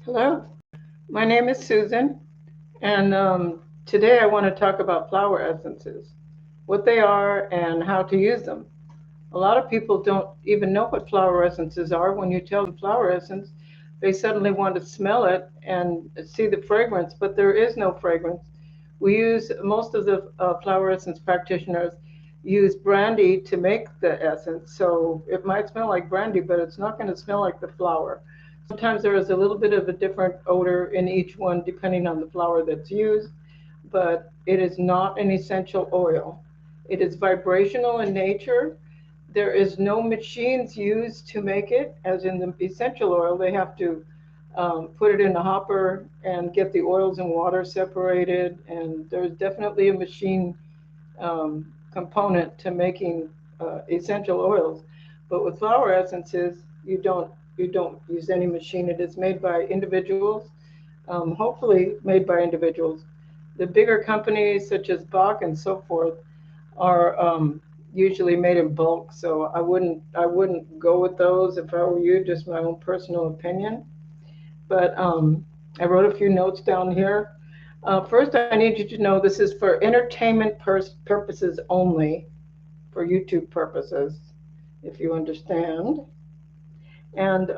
Hello, my name is Susan, and today I want to talk about flower essences, what they are, and how to use them. A lot of people don't even know what flower essences are. When you tell them flower essence, they suddenly want to smell it and see the fragrance, but there is no fragrance. We use most of the flower essence practitioners use brandy to make the essence, so it might smell like brandy, but it's not going to smell like the flower. Sometimes there is a little bit of a different odor in each one depending on the flower that's used, but it is not an essential oil. It is vibrational in nature. There is no machines used to make it, as in the essential oil. They have to put it in a hopper and get the oils and water separated. And there's definitely a machine component to making essential oils. But with flower essences, you don't use any machine. It is made by individuals, hopefully made by individuals. The bigger companies such as Bach and so forth are usually made in bulk, so I wouldn't go with those if I were you. Just my own personal opinion. But I wrote a few notes down here. First, I need you to know this is for entertainment purposes only, for YouTube purposes, if you understand. And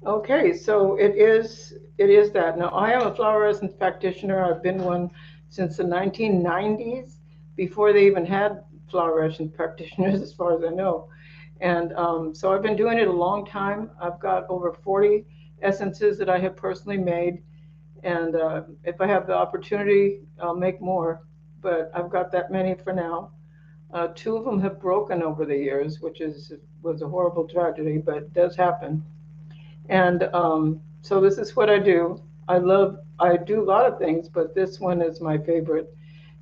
okay, so it is that. Now, I am a flower essence practitioner. I've been one since the 1990s, before they even had flower essence practitioners, as far as I know. And so I've been doing it a long time. I've got over 40 essences that I have personally made. And if I have the opportunity, I'll make more. But I've got that many for now. Two of them have broken over the years, which was a horrible tragedy, but it does happen. And so this is what I do. I do a lot of things, but this one is my favorite.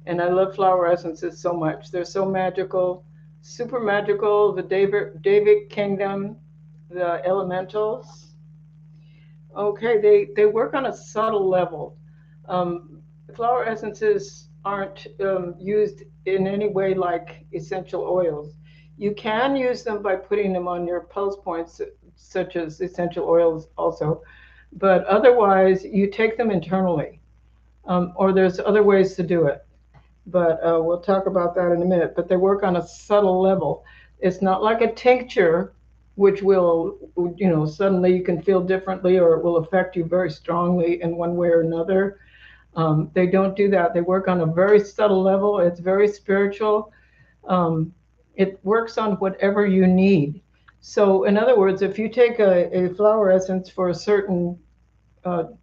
And I love flower essences so much. They're so magical, super magical. The David Kingdom, the elementals. Okay, they work on a subtle level. Flower essences aren't used in any way like essential oils. You can use them by putting them on your pulse points, such as essential oils also, but otherwise you take them internally, or there's other ways to do it. But we'll talk about that in a minute. But they work on a subtle level. It's not like a tincture, which will, suddenly you can feel differently or it will affect you very strongly in one way or another. They don't do that. They work on a very subtle level. It's very spiritual. Um, it works on whatever you need. So, in other words, if you take a flower essence for a certain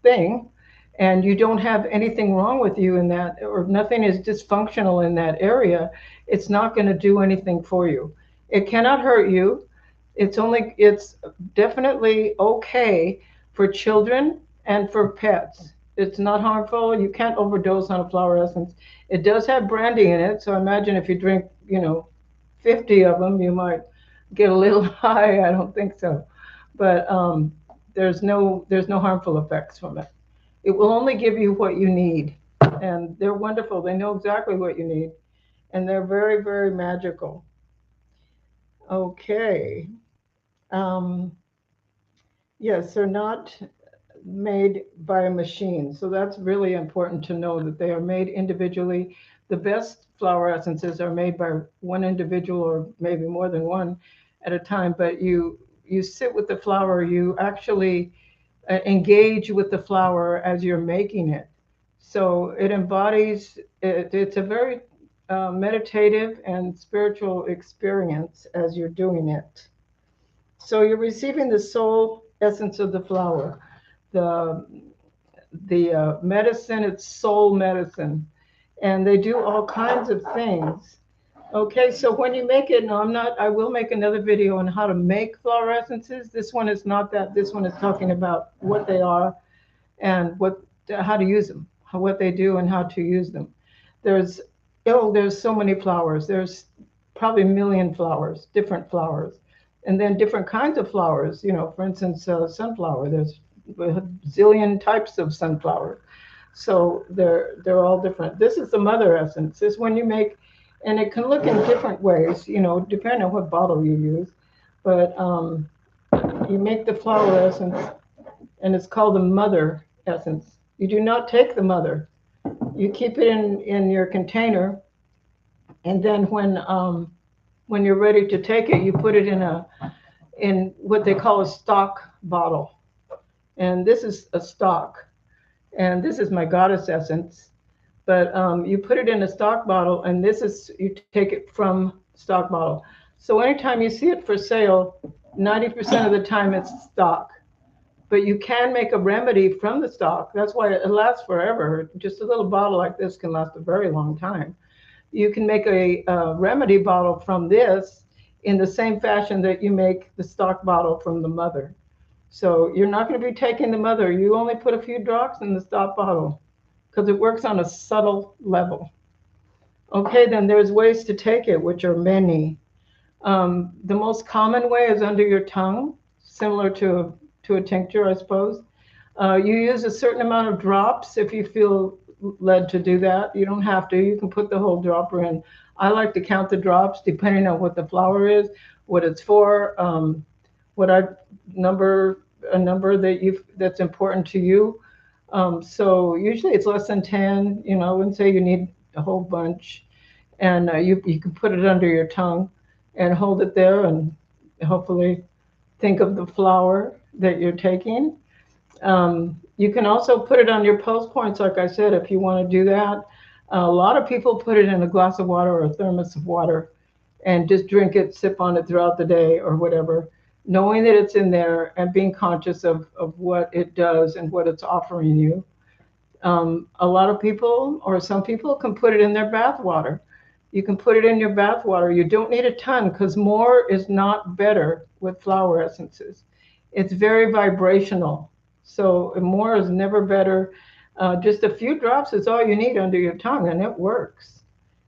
thing, and you don't have anything wrong with you in that, or nothing is dysfunctional in that area, it's not going to do anything for you. It cannot hurt you. It's definitely okay for children and for pets. It's not harmful. You can't overdose on a flower essence. It does have brandy in it, so imagine if you drink, 50 of them, you might get a little high. I don't think so, but there's no harmful effects from it. It will only give you what you need, and they're wonderful. They know exactly what you need, and they're very, very magical. Okay. Um, yes, they're not made by a machine, so that's really important to know that they are made individually. The best flower essences are made by one individual, or maybe more than one at a time. But you sit with the flower. You actually engage with the flower as you're making it. So it embodies, it's a very meditative and spiritual experience as you're doing it. So you're receiving the soul essence of the flower. The, the medicine, it's soul medicine. And they do all kinds of things. Okay, so when you make it, no, I will make another video on how to make flower essences. This one is not that. This one is talking about what they are and how to use them, what they do and how to use them. There's there's so many flowers. There's probably a million flowers, different flowers, and then different kinds of flowers. For instance, sunflower. There's a zillion types of sunflower, so they're all different. This is the mother essence. This one you make, and it can look in different ways. Depending on what bottle you use, but you make the flower essence and it's called the mother essence. You do not take the mother. You keep it in your container, and then when you're ready to take it, you put it in what they call a stock bottle. And this is a stock, and this is my goddess essence. But you put it in a stock bottle, and this is you take it from stock bottle. So anytime you see it for sale, 90% of the time it's stock. But you can make a remedy from the stock. That's why it lasts forever. Just a little bottle like this can last a very long time. You can make a remedy bottle from this in the same fashion that you make the stock bottle from the mother. So you're not going to be taking the mother. You only put a few drops in the stock bottle because it works on a subtle level. Okay, then there's ways to take it, which are many. The most common way is under your tongue, similar to a tincture, I suppose. You use a certain amount of drops if you feel led to do that. You don't have to. You can put the whole dropper in. I like to count the drops depending on what the flower is, what it's for, what I number a number that's important to you. So usually it's less than 10. I wouldn't say you need a whole bunch, and you can put it under your tongue and hold it there, and hopefully think of the flower that you're taking. You can also put it on your pulse points, like I said, if you want to do that. A lot of people put it in a glass of water or a thermos of water and just drink it, sip on it throughout the day or whatever, knowing that it's in there and being conscious of what it does and what it's offering you. A lot of people, or some people, can put it in their bath water. You can put it in your bath water. You don't need a ton because more is not better with flower essences. It's very vibrational. So more is never better. Just a few drops is all you need under your tongue, and it works.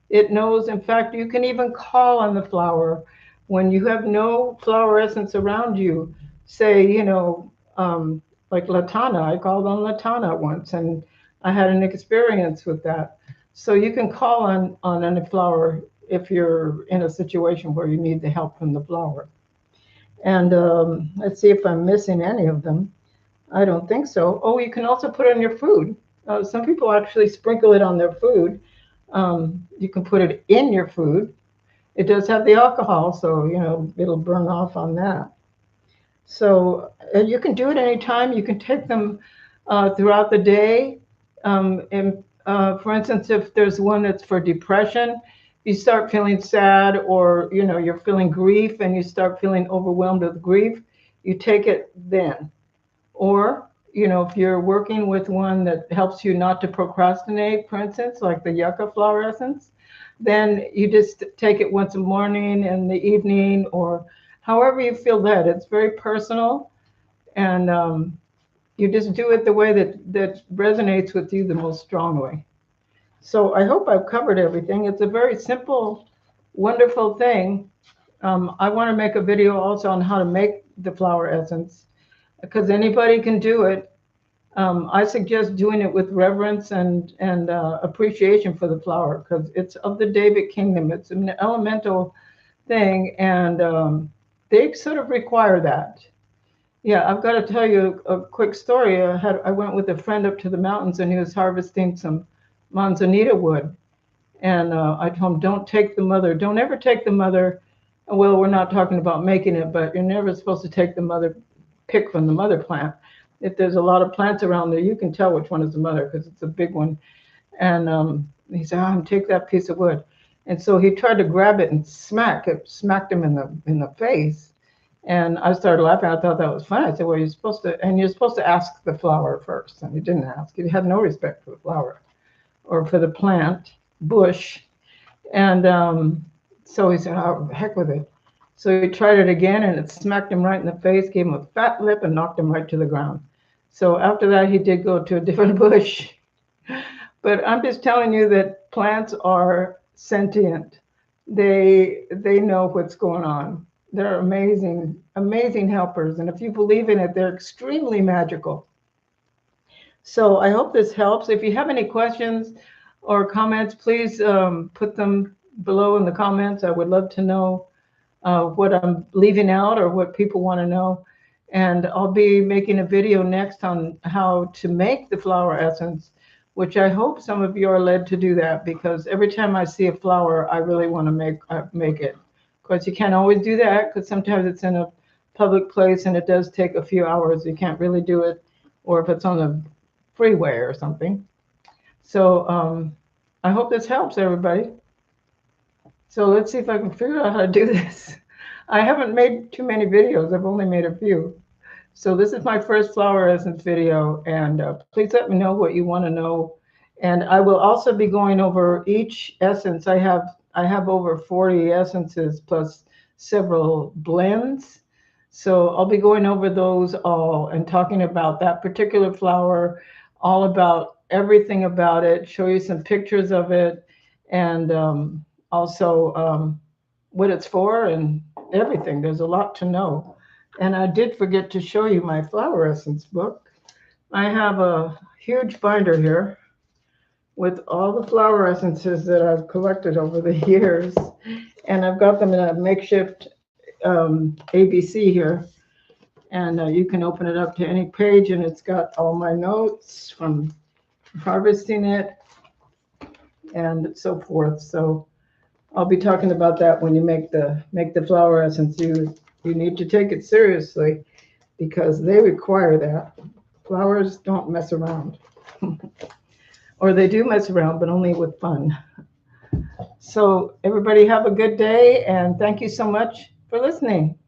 It knows. In fact, you can even call on the flower when you have no flower essence around you. Say, like Latana. I called on Latana once, and I had an experience with that. So you can call on any flower if you're in a situation where you need the help from the flower. And let's see if I'm missing any of them. I don't think so. Oh, you can also put it on your food. Some people actually sprinkle it on their food. You can put it in your food. It does have the alcohol, so it'll burn off on that. So you can do it anytime. You can take them throughout the day. And for instance, if there's one that's for depression, you start feeling sad, or you're feeling grief and you start feeling overwhelmed with grief, you take it then. Or if you're working with one that helps you not to procrastinate, for instance, like the yucca flower essence, then you just take it once a morning and the evening, or however you feel led. It's very personal, and you just do it the way that resonates with you the most strongly. So I hope I've covered everything. It's a very simple, wonderful thing. I want to make a video also on how to make the flower essence, because anybody can do it. I suggest doing it with reverence and appreciation for the flower, because it's of the David kingdom. It's an elemental thing, and they sort of require that. Yeah, I've got to tell you a quick story. I went with a friend up to the mountains, and he was harvesting some manzanita wood. And I told him, don't take the mother. Don't ever take the mother. Well, we're not talking about making it, but you're never supposed to take the mother, pick from the mother plant. If there's a lot of plants around there, you can tell which one is the mother because it's a big one. And he said, take that piece of wood. And so he tried to grab it and smacked him in the face. And I started laughing. I thought that was funny. I said, well, you're supposed to ask the flower first. And he didn't ask. He had no respect for the flower or for the plant, bush. And so he said, oh, heck with it. So he tried it again, and it smacked him right in the face, gave him a fat lip, and knocked him right to the ground. So after that, he did go to a different bush. But I'm just telling you that plants are sentient. They know what's going on. They're amazing, amazing helpers. And if you believe in it, they're extremely magical. So I hope this helps. If you have any questions or comments, please put them below in the comments. I would love to know what I'm leaving out or what people want to know. And I'll be making a video next on how to make the flower essence, which I hope some of you are led to do that, because every time I see a flower, I really want to make it. Of course, you can't always do that because sometimes it's in a public place and it does take a few hours. You can't really do it, or if it's on a freeway or something. So I hope this helps everybody. So let's see if I can figure out how to do this. I haven't made too many videos. I've only made a few. So this is my first flower essence video, and please let me know what you want to know. And I will also be going over each essence. I have over 40 essences plus several blends. So I'll be going over those all and talking about that particular flower, all about everything about it, show you some pictures of it, and also what it's for and everything. There's a lot to know. And I did forget to show you my flower essence book. I have a huge binder here with all the flower essences that I've collected over the years. And I've got them in a makeshift ABC here. And you can open it up to any page, and it's got all my notes from harvesting it and so forth. So I'll be talking about that when you make the flower essence. You need to take it seriously because they require that. Flowers don't mess around. Or they do mess around, but only with fun. So everybody have a good day, and thank you so much for listening.